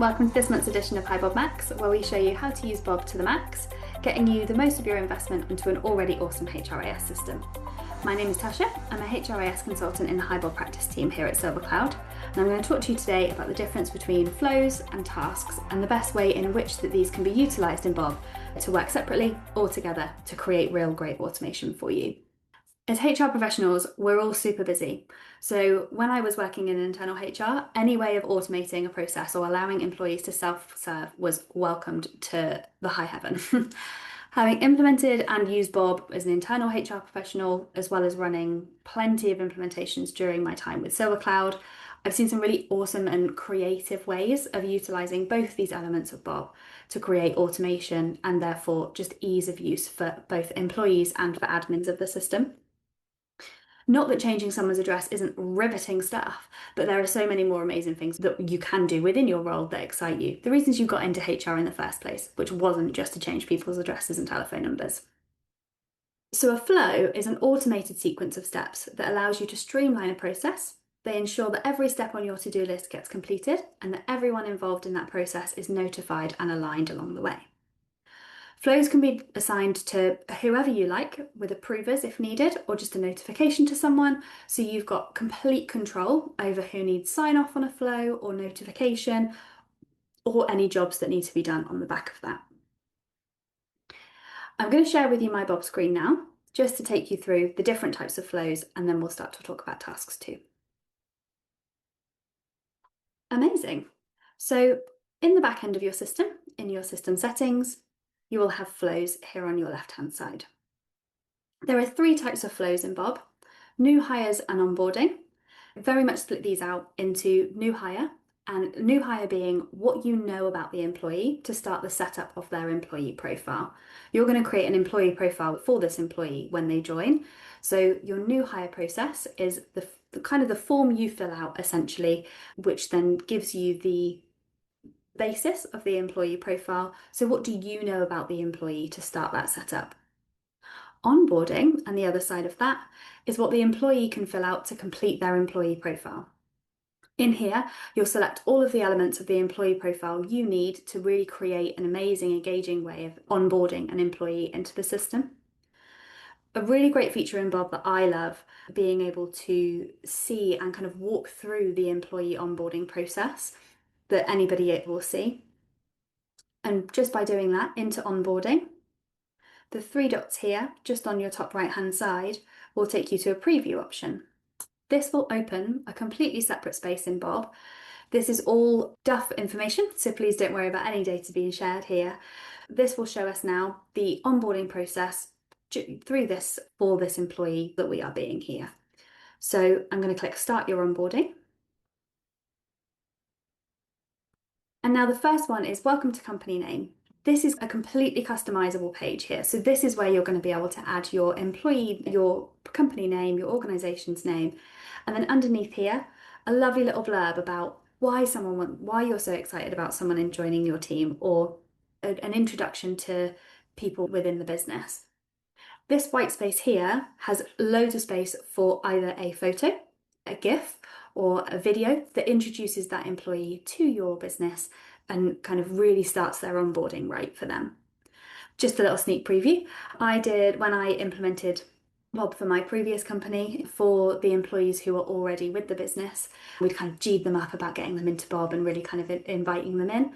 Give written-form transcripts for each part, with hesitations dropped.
Welcome to this month's edition of HiBob MAX, where we show you how to use Bob to the max, getting you the most of your investment into an already awesome HRIS system. My name is Tasha. I'm a HRIS consultant in the HiBob practice team here at Silver Cloud, and I'm going to talk to you today about the difference between flows and tasks and the best way in which these can be utilised in Bob to work separately or together to create real great automation for you. As HR professionals, we're all super busy. So when I was working in internal HR, any way of automating a process or allowing employees to self-serve was welcomed to the high heaven. Having implemented and used Bob as an internal HR professional, as well as running plenty of implementations during my time with Silver Cloud, I've seen some really awesome and creative ways of utilising both these elements of Bob to create automation and therefore just ease of use for both employees and for admins of the system. Not that changing someone's address isn't riveting stuff, but there are so many more amazing things that you can do within your role that excite you. The reasons you got into HR in the first place, which wasn't just to change people's addresses and telephone numbers. So a flow is an automated sequence of steps that allows you to streamline a process. They ensure that every step on your to-do list gets completed and that everyone involved in that process is notified and aligned along the way. Flows can be assigned to whoever you like, with approvers if needed, or just a notification to someone, so you've got complete control over who needs sign off on a flow or notification, or any jobs that need to be done on the back of that. I'm going to share with you my Bob screen now, just to take you through the different types of flows, and then we'll start to talk about tasks too. Amazing. So in the back end of your system, in your system settings, you will have flows here on your left-hand side. There are three types of flows in Bob: new hires and onboarding. Very much split these out into new hire, and new hire being what you know about the employee to start the setup of their employee profile. You're going to create an employee profile for this employee when they join. So your new hire process is the kind of the form you fill out essentially, which then gives you the basis of the employee profile. So what do you know about the employee to start that setup? Onboarding, and the other side of that, is what the employee can fill out to complete their employee profile. In here, you'll select all of the elements of the employee profile you need to really create an amazing, engaging way of onboarding an employee into the system. A really great feature in Bob that I love, being able to see and kind of walk through the employee onboarding process that anybody will see. And just by doing that, into onboarding, the three dots here, just on your top right-hand side, will take you to a preview option. This will open a completely separate space in Bob. This is all duff information, so please don't worry about any data being shared here. This will show us now the onboarding process through this for this employee that we are being here. So I'm going to click Start Your Onboarding. And now the first one is Welcome to Company Name. This is a completely customizable page here. So this is where you're going to be able to add your employee, your company name, your organization's name. And then underneath here, a lovely little blurb about why you're so excited about someone joining your team, or an introduction to people within the business. This white space here has loads of space for either a photo, a GIF, or a video that introduces that employee to your business and kind of really starts their onboarding right for them. Just a little sneak preview. I did when I implemented Bob for my previous company for the employees who were already with the business. We'd kind of G'd them up about getting them into Bob and really kind of inviting them in.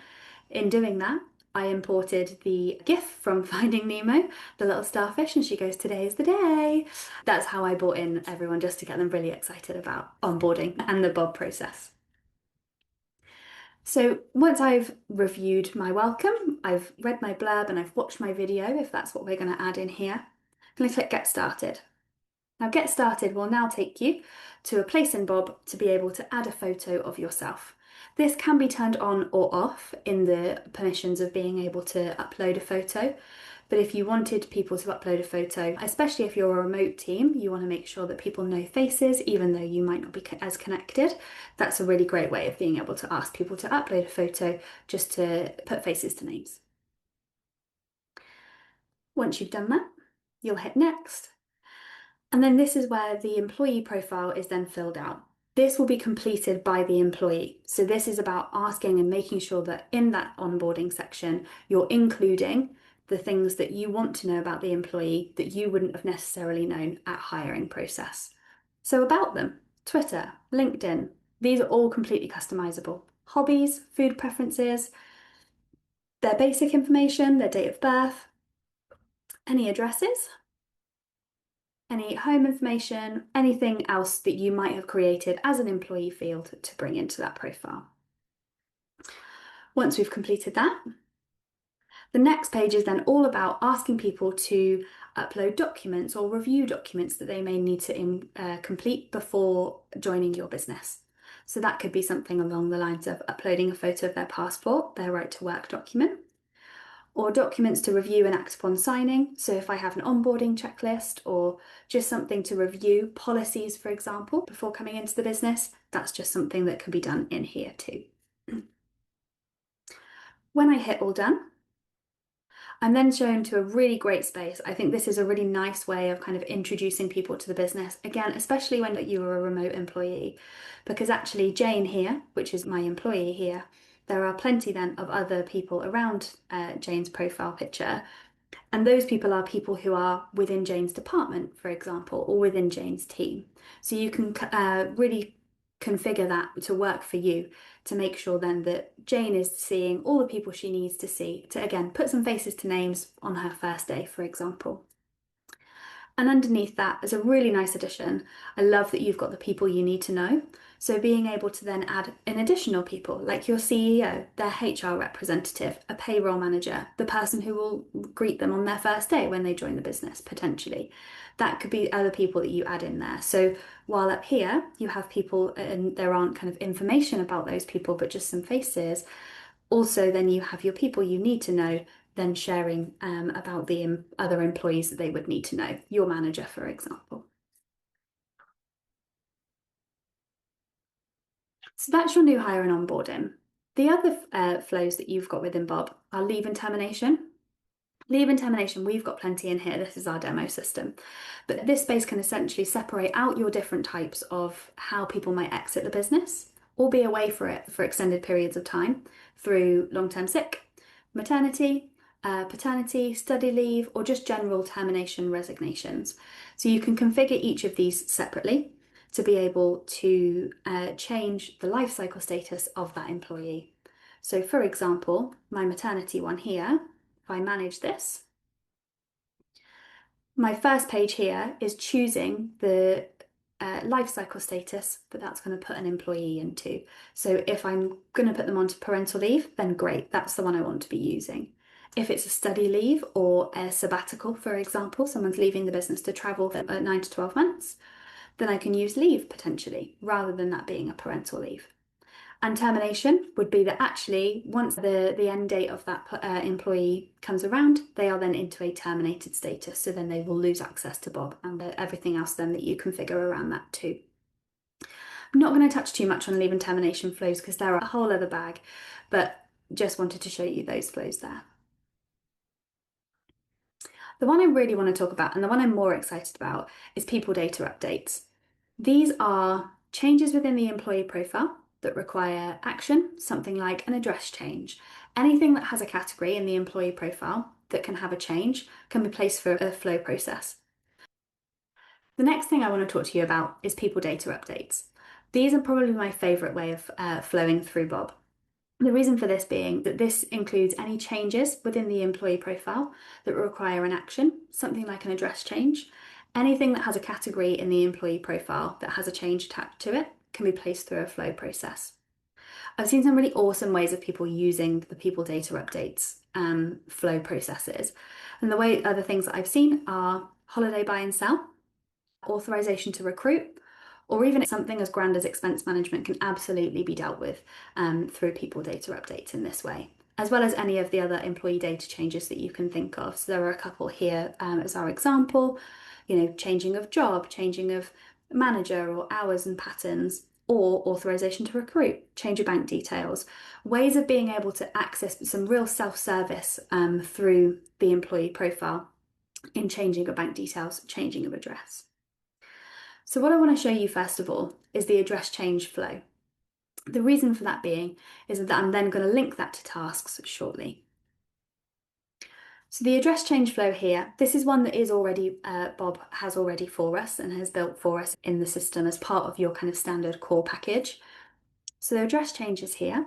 In doing that, I imported the GIF from Finding Nemo, the little starfish, and she goes, "Today is the day." That's how I brought in everyone, just to get them really excited about onboarding and the Bob process. So once I've reviewed my welcome, I've read my blurb and I've watched my video, if that's what we're going to add in here, I'm going to click Get Started. Now Get Started will now take you to a place in Bob to be able to add a photo of yourself. This can be turned on or off in the permissions of being able to upload a photo. But if you wanted people to upload a photo, especially if you're a remote team, you want to make sure that people know faces, even though you might not be as connected. That's a really great way of being able to ask people to upload a photo, just to put faces to names. Once you've done that, you'll hit Next. And then this is where the employee profile is then filled out. This will be completed by the employee. So this is about asking and making sure that in that onboarding section, you're including the things that you want to know about the employee that you wouldn't have necessarily known at hiring process. So about them, Twitter, LinkedIn, these are all completely customizable. Hobbies, food preferences, their basic information, their date of birth, any addresses, any home information, anything else that you might have created as an employee field to bring into that profile. Once we've completed that, the next page is then all about asking people to upload documents or review documents that they may need to complete before joining your business. So that could be something along the lines of uploading a photo of their passport, their right to work document, or documents to review and act upon signing. So if I have an onboarding checklist or just something to review, policies, for example, before coming into the business, that's just something that can be done in here too. When I hit all done, I'm then shown to a really great space. I think this is a really nice way of kind of introducing people to the business, again, especially when you are a remote employee, because actually Jane here, which is my employee here, there are plenty then of other people around Jane's profile picture. And those people are people who are within Jane's department, for example, or within Jane's team. So you can really configure that to work for you to make sure then that Jane is seeing all the people she needs to see to, again, put some faces to names on her first day, for example. And underneath that is a really nice addition. I love that you've got the people you need to know. So being able to then add in additional people like your CEO, their HR representative, a payroll manager, the person who will greet them on their first day when they join the business, potentially. That could be other people that you add in there. So while up here you have people and there aren't kind of information about those people, but just some faces, also then you have your people you need to know then sharing about the other employees that they would need to know, your manager, for example. So that's your new hire and onboarding. The other flows that you've got within Bob are leave and termination. Leave and termination, we've got plenty in here. This is our demo system. But this space can essentially separate out your different types of how people might exit the business or be away for it for extended periods of time through long-term sick, maternity, paternity, study leave, or just general termination resignations. So you can configure each of these separately to be able to change the life cycle status of that employee. So for example, my maternity one here, if I manage this, my first page here is choosing the life cycle status that that's going to put an employee into. So if I'm going to put them onto parental leave, then great, that's the one I want to be using. If it's a study leave or a sabbatical, for example, someone's leaving the business to travel for 9 to 12 months, then I can use leave potentially, rather than that being a parental leave. And termination would be that actually, once the end date of that employee comes around, they are then into a terminated status. So then they will lose access to Bob and everything else then that you configure around that too. I'm not going to touch too much on leave and termination flows because they're a whole other bag, but just wanted to show you those flows there. The one I really want to talk about, and the one I'm more excited about, is people data updates. These are changes within the employee profile that require action, something like an address change. Anything that has a category in the employee profile that can have a change can be placed for a flow process. The next thing I want to talk to you about is people data updates. These are probably my favourite way of flowing through Bob. The reason for this being that this includes any changes within the employee profile that require an action, something like an address change. Anything that has a category in the employee profile that has a change attached to it can be placed through a flow process. I've seen some really awesome ways of people using the people data updates flow processes. And the other things that I've seen are holiday buy and sell, authorization to recruit, or even something as grand as expense management can absolutely be dealt with through people data updates in this way, as well as any of the other employee data changes that you can think of. So there are a couple here as our example, changing of job, changing of manager or hours and patterns, or authorization to recruit, change of bank details, ways of being able to access some real self-service through the employee profile in changing of bank details, changing of address. So what I want to show you first of all is the address change flow. The reason for that being is that I'm then going to link that to tasks shortly. So the address change flow here, this is one that is already, Bob has already for us and has built for us in the system as part of your kind of standard core package. So the address change is here.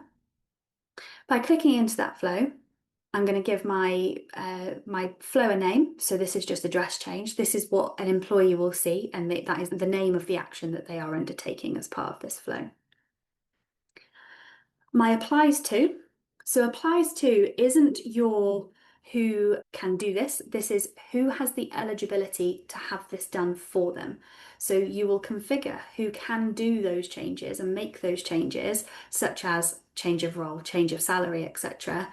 By clicking into that flow, I'm going to give my flow a name. So this is just address change. This is what an employee will see, and that is the name of the action that they are undertaking as part of this flow. My applies to. So applies to isn't your who can do this. This is who has the eligibility to have this done for them. So you will configure who can do those changes and make those changes, such as change of role, change of salary, etc.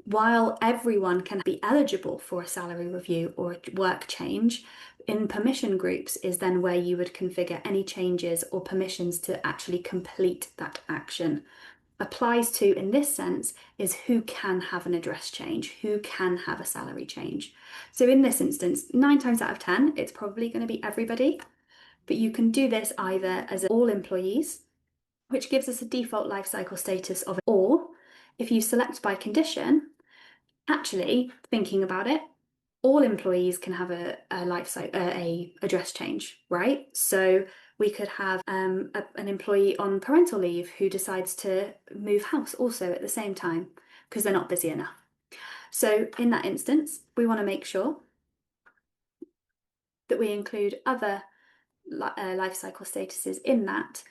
While everyone can be eligible for a salary review or a work change, in permission groups is then where you would configure any changes or permissions to actually complete that action. Applies to, in this sense, is who can have an address change, who can have a salary change. So in this instance, 9 times out of 10, it's probably going to be everybody, but you can do this either as all employees, which gives us a default lifecycle status of, or if you select by condition, actually thinking about it, all employees can have a address change, right? So we could have an employee on parental leave who decides to move house also at the same time because they're not busy enough. So in that instance, we want to make sure that we include other life cycle statuses in that.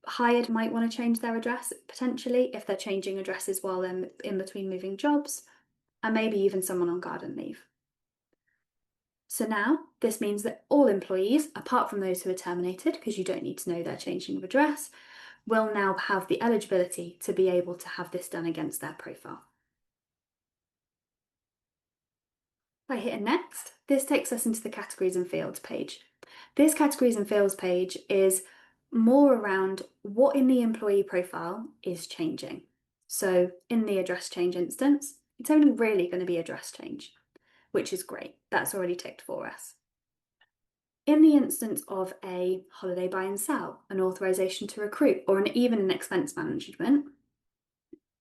Hired might want to change their address potentially if they're changing addresses while they're in between moving jobs, and maybe even someone on garden leave. So now this means that all employees, apart from those who are terminated, because you don't need to know their changing of address, will now have the eligibility to be able to have this done against their profile. By hitting next, this takes us into the categories and fields page. This categories and fields page is more around what in the employee profile is changing. So in the address change instance, it's only really going to be address change, which is great. That's already ticked for us. In the instance of a holiday buy and sell, an authorization to recruit, or even an expense management,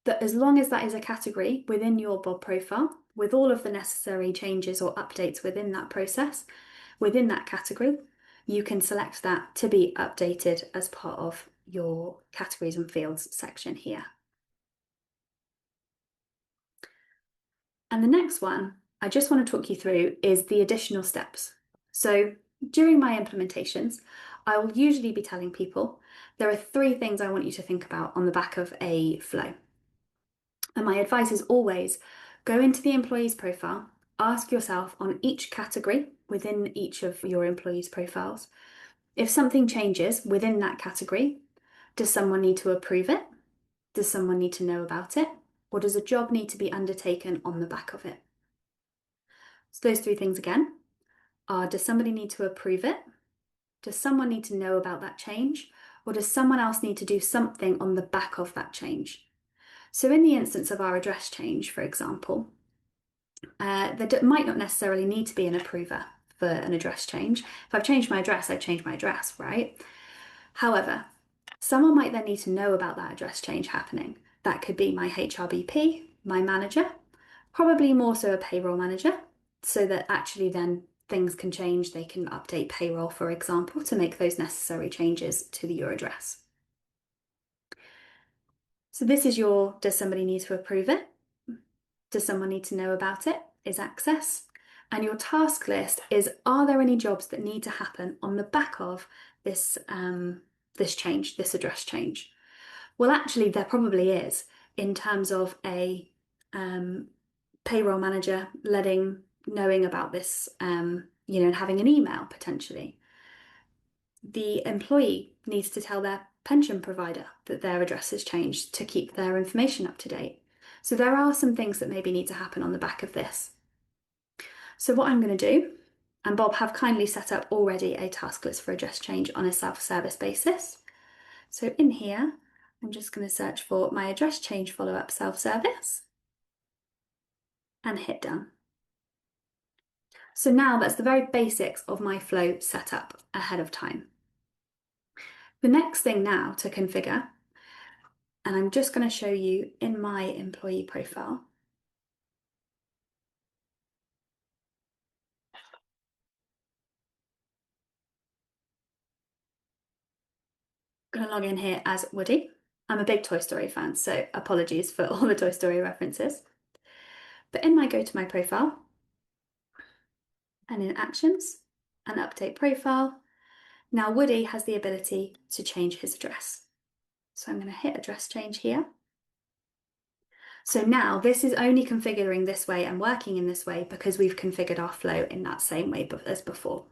that as long as that is a category within your Bob profile, with all of the necessary changes or updates within that process, within that category, you can select that to be updated as part of your categories and fields section here. And the next one I just want to talk you through is the additional steps. So during my implementations, I will usually be telling people there are 3 things I want you to think about on the back of a flow. And my advice is always go into the employee's profile, ask yourself on each category within each of your employees' profiles, if something changes within that category, does someone need to approve it? Does someone need to know about it? Or does a job need to be undertaken on the back of it? So those 3 things again are, does somebody need to approve it? Does someone need to know about that change? Or does someone else need to do something on the back of that change? So in the instance of our address change, for example, there might not necessarily need to be an approver for an address change. If I've changed my address, I've changed my address, right? However, someone might then need to know about that address change happening. That could be my HRBP, my manager, probably more so a payroll manager, so that actually then things can change. They can update payroll, for example, to make those necessary changes to your address. So this is your, does somebody need to approve it? Does someone need to know about it? Is access. And your task list is, are there any jobs that need to happen on the back of this, this change, this address change? Well, actually, there probably is, in terms of a payroll manager knowing about this, and having an email potentially. The employee needs to tell their pension provider that their address has changed to keep their information up to date. So there are some things that maybe need to happen on the back of this. So what I'm going to do, and Bob have kindly set up already a task list for address change on a self-service basis. So in here, I'm just going to search for my address change follow-up self-service and hit done. So now that's the very basics of my flow set up ahead of time. The next thing now to configure, and I'm just going to show you in my employee profile. I'm going to log in here as Woody. I'm a big Toy Story fan, so apologies for all the Toy Story references. But in my Go to My Profile, and in Actions, and Update Profile, now Woody has the ability to change his address. So I'm going to hit Address Change here. So now this is only configuring this way and working in this way because we've configured our flow in that same way as before.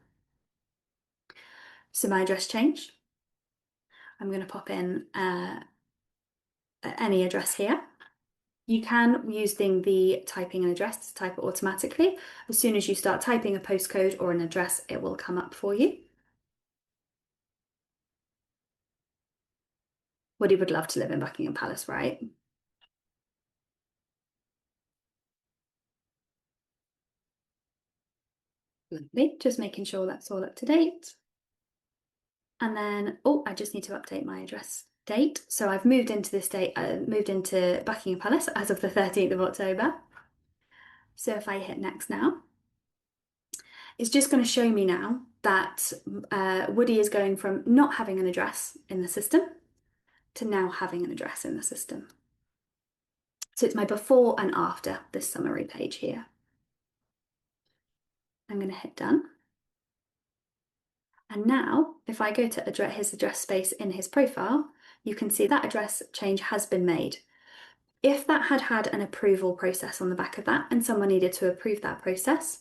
So my address change, I'm going to pop in any address here. You can, using the typing an address, to type it automatically. As soon as you start typing a postcode or an address, it will come up for you. Woody would love to live in Buckingham Palace, right? Lovely, just making sure that's all up to date. And then, oh, I just need to update my address date. So I've moved into this date, moved into Buckingham Palace as of the 13th of October. So if I hit next now, it's just going to show me now that Woody is going from not having an address in the system to now having an address in the system. So it's my before and after this summary page here. I'm going to hit done. And now, if I go to his address space in his profile, you can see that address change has been made. If that had had an approval process on the back of that and someone needed to approve that process,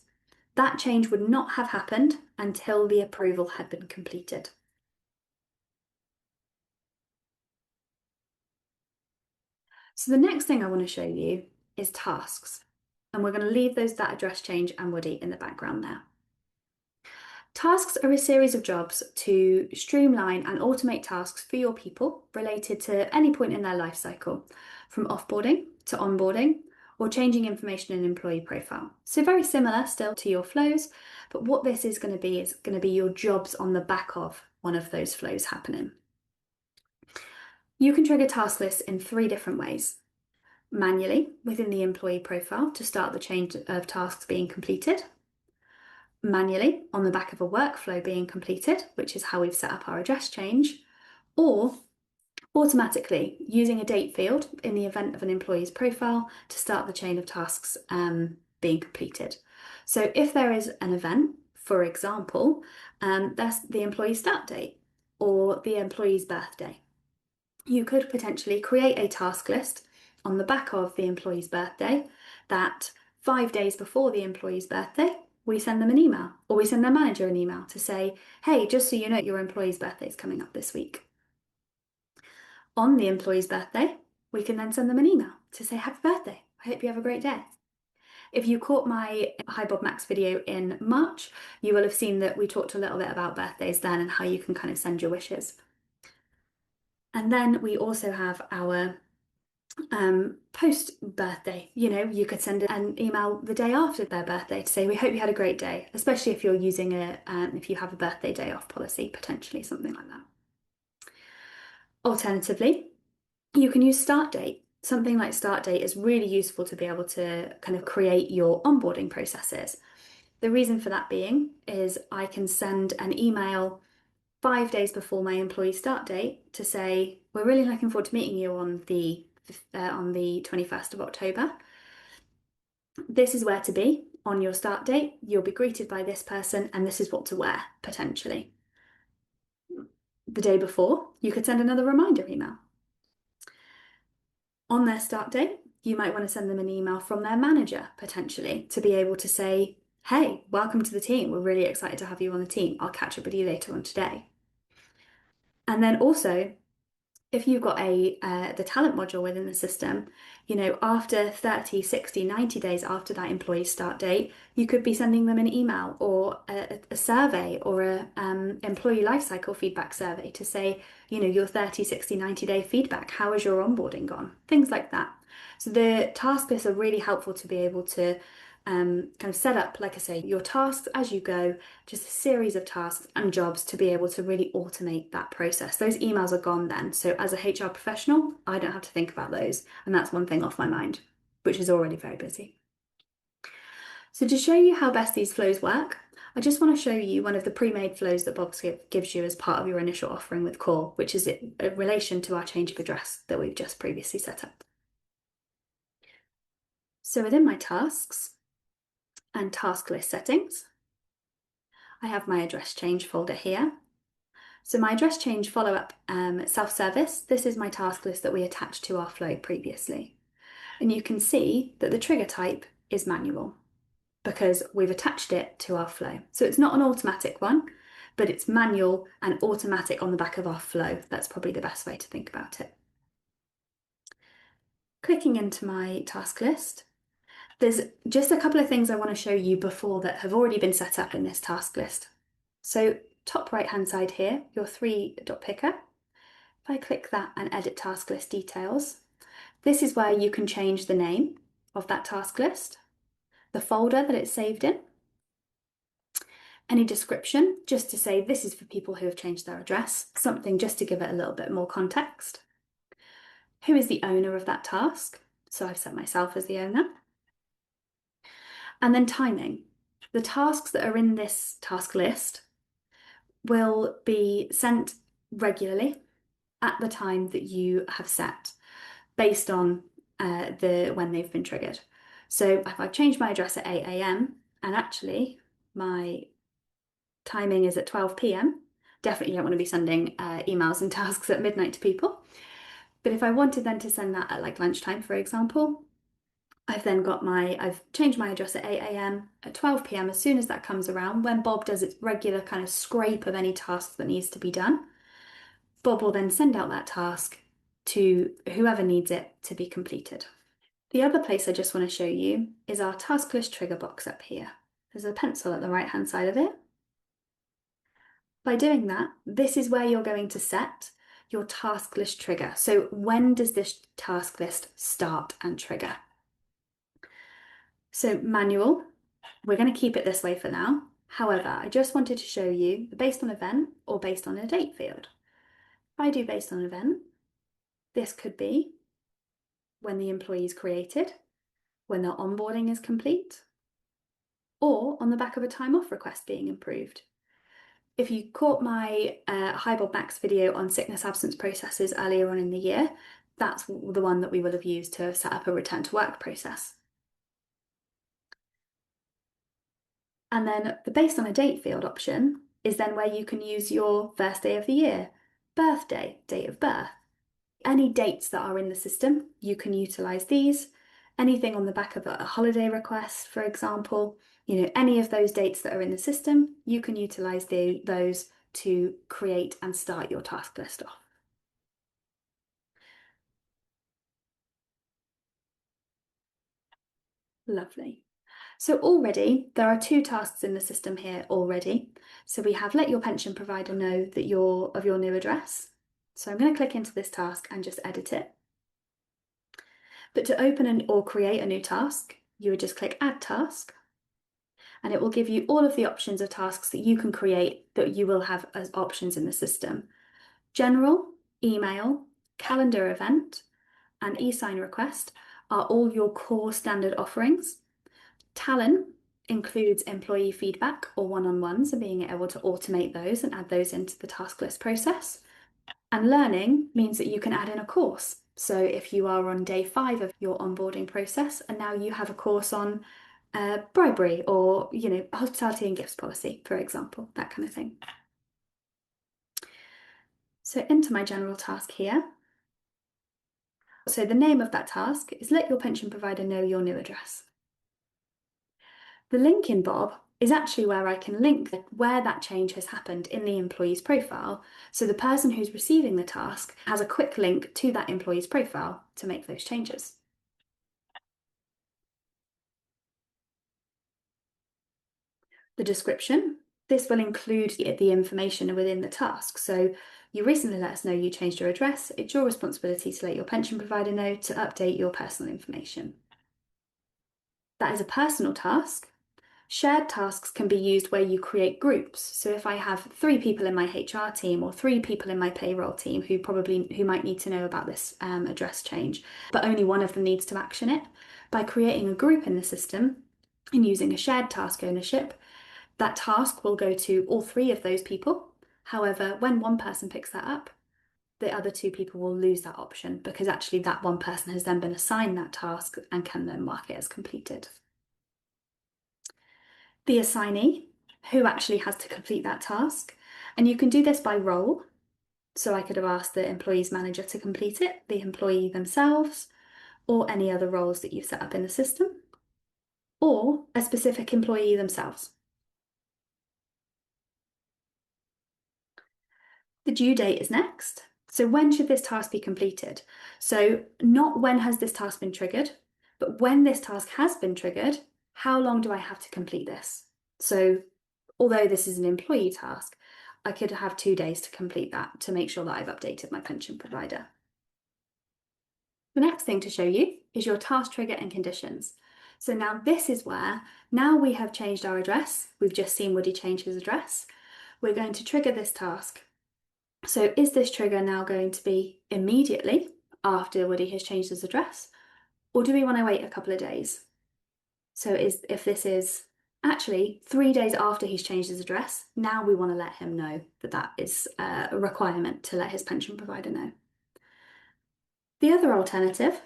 that change would not have happened until the approval had been completed. So the next thing I want to show you is tasks. And we're going to leave that address change and Woody in the background there. Tasks are a series of jobs to streamline and automate tasks for your people related to any point in their life cycle, from offboarding to onboarding or changing information in an employee profile. So very similar still to your flows, but what this is going to be your jobs on the back of one of those flows happening. You can trigger task lists in 3 different ways. Manually within the employee profile to start the chain of tasks being completed. Manually on the back of a workflow being completed, which is how we've set up our address change, or automatically using a date field in the event of an employee's profile to start the chain of tasks being completed. So if there is an event, for example, that's the employee's start date or the employee's birthday, you could potentially create a task list on the back of the employee's birthday that 5 days before the employee's birthday, we send them an email or we send their manager an email to say, hey, just so you know, your employee's birthday is coming up this week. On the employee's birthday, we can then send them an email to say, happy birthday, I hope you have a great day. If you caught my HiBob MAX video in March, you will have seen that we talked a little bit about birthdays then and how you can kind of send your wishes. And then we also have our post birthday. You could send an email the day after their birthday to say, we hope you had a great day, especially if you're using if you have a birthday day off policy, potentially something like that. Alternatively, you can use start date. Something like start date is really useful to be able to kind of create your onboarding processes. The reason for that being is I can send an email 5 days before my employee start date to say, we're really looking forward to meeting you on the 21st of October. This is where to be on your start date. You'll be greeted by this person and this is what to wear, potentially. The day before, you could send another reminder email. On their start date, you might want to send them an email from their manager, potentially, to be able to say, hey, welcome to the team. We're really excited to have you on the team. I'll catch up with you later on today. And then also, if you've got the talent module within the system, after 30, 60, 90 days after that employee's start date, you could be sending them an email or a survey or a employee lifecycle feedback survey to say, your 30, 60, 90-day feedback, how has your onboarding gone? Things like that. So the task lists are really helpful to be able to kind of set up, like I say, your tasks as you go, just a series of tasks and jobs to be able to really automate that process. Those emails are gone then. So as a HR professional, I don't have to think about those. And that's one thing off my mind, which is already very busy. So to show you how best these flows work, I just want to show you one of the pre-made flows that Bob gives you as part of your initial offering with Core, which is in relation to our change of address that we've just previously set up. So within my tasks and task list settings, I have my address change folder here. So my address change follow-up self-service, this is my task list that we attached to our flow previously. And you can see that the trigger type is manual, because we've attached it to our flow. So it's not an automatic one, but it's manual and automatic on the back of our flow. That's probably the best way to think about it. Clicking into my task list, there's just a couple of things I want to show you before that have already been set up in this task list. So top right hand side here, your three-dot picker. If I click that and edit task list details, this is where you can change the name of that task list, the folder that it's saved in, any description, just to say this is for people who have changed their address, something just to give it a little bit more context. Who is the owner of that task? So I've set myself as the owner. And then timing. The tasks that are in this task list will be sent regularly at the time that you have set, based on when they've been triggered. So if I've changed my address at 8 a.m. and actually my timing is at 12 p.m., definitely don't want to be sending emails and tasks at midnight to people. But if I wanted then to send that at like lunchtime, for example, I've changed my address at 8 a.m. At 12 p.m, as soon as that comes around, when Bob does its regular kind of scrape of any task that needs to be done, Bob will then send out that task to whoever needs it to be completed. The other place I just want to show you is our task list trigger box up here. There's a pencil at the right hand side of it. By doing that, this is where you're going to set your task list trigger. So when does this task list start and trigger? So manual, we're going to keep it this way for now. However, I just wanted to show you the based on event or based on a date field. If I do based on event, this could be when the employee is created, when their onboarding is complete, or on the back of a time off request being approved. If you caught my HiBob MAX video on sickness absence processes earlier on in the year, that's the one that we will have used to set up a return to work process. And then the based on a date field option is then where you can use your first day of the year, birthday, date of birth. Any dates that are in the system, you can utilise these. Anything on the back of a holiday request, for example, any of those dates that are in the system, you can utilise those to create and start your task list off. Lovely. So already there are 2 tasks in the system here already. So we have let your pension provider know that of your new address. So I'm going to click into this task and just edit it. But to open or create a new task, you would just click Add Task, and it will give you all of the options of tasks that you can create that you will have as options in the system. General, email, calendar event, and e-sign request are all your core standard offerings. Talent includes employee feedback or one-on-ones and being able to automate those and add those into the task list process. And learning means that you can add in a course. So if you are on day 5 of your onboarding process and now you have a course on bribery or, hospitality and gifts policy, for example, that kind of thing. So into my general task here. So the name of that task is let your pension provider know your new address. The link in Bob is actually where I can link where that change has happened in the employee's profile. So the person who's receiving the task has a quick link to that employee's profile to make those changes. The description, this will include the information within the task. So you recently let us know you changed your address. It's your responsibility to let your pension provider know to update your personal information. That is a personal task. Shared tasks can be used where you create groups. So if I have 3 people in my HR team or 3 people in my payroll team who might need to know about this address change, but only one of them needs to action it, by creating a group in the system and using a shared task ownership, that task will go to all 3 of those people. However, when one person picks that up, the other 2 people will lose that option because actually that one person has then been assigned that task and can then mark it as completed. The assignee, who actually has to complete that task, and you can do this by role. So I could have asked the employee's manager to complete it, the employee themselves, or any other roles that you've set up in the system, or a specific employee themselves. The due date is next. So when should this task be completed? So not when has this task been triggered, but when this task has been triggered, how long do I have to complete this? So although this is an employee task, I could have 2 days to complete that to make sure that I've updated my pension provider. The next thing to show you is your task trigger and conditions. So now this is where, now we have changed our address, we've just seen Woody change his address, we're going to trigger this task. So is this trigger now going to be immediately after Woody has changed his address, or do we want to wait a couple of days? So if this is actually 3 days after he's changed his address, now we want to let him know that that is a requirement to let his pension provider know. The other alternative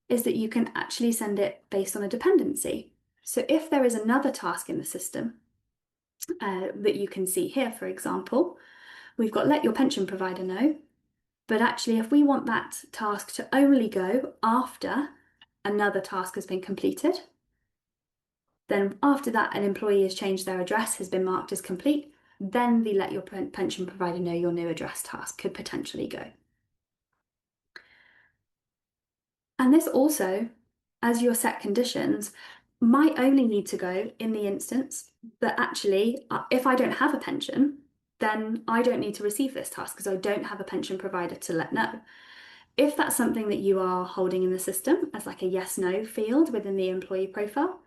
is that you can actually send it based on a dependency. So if there is another task in the system that you can see here, for example, we've got let your pension provider know, but actually if we want that task to only go after another task has been completed, then after that an employee has changed their address, has been marked as complete, then the let your pension provider know your new address task could potentially go. And this also, as your set conditions, might only need to go in the instance that actually, if I don't have a pension, then I don't need to receive this task because I don't have a pension provider to let know. If that's something that you are holding in the system as like a yes/no field within the employee profile,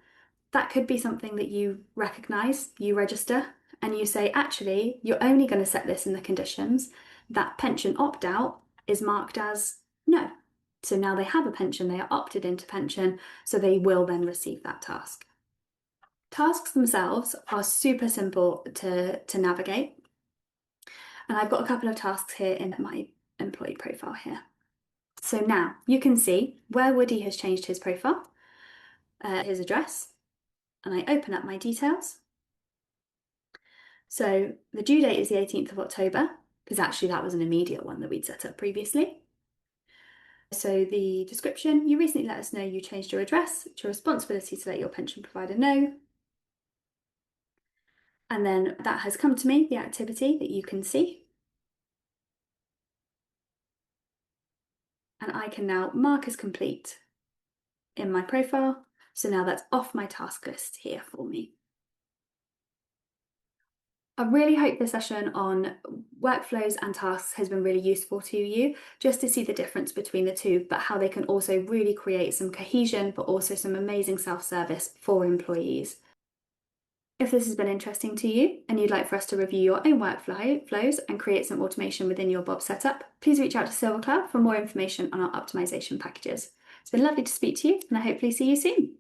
that could be something that you recognise, you register, and you say, actually, you're only going to set this in the conditions that pension opt-out is marked as no. So now they have a pension, they are opted into pension, so they will then receive that task. Tasks themselves are super simple to navigate. And I've got a couple of tasks here in my employee profile here. So now you can see where Woody has changed his profile, his address, and I open up my details. So the due date is the 18th of October, because actually that was an immediate one that we'd set up previously. So the description, you recently let us know you changed your address. It's your responsibility to let your pension provider know. And then that has come to me, the activity that you can see. And I can now mark as complete in my profile. So now that's off my task list here for me. I really hope this session on workflows and tasks has been really useful to you, just to see the difference between the two, but how they can also really create some cohesion, but also some amazing self-service for employees. If this has been interesting to you and you'd like for us to review your own workflows and create some automation within your Bob setup, please reach out to Silvercloud for more information on our optimization packages. It's been lovely to speak to you, and I hopefully see you soon.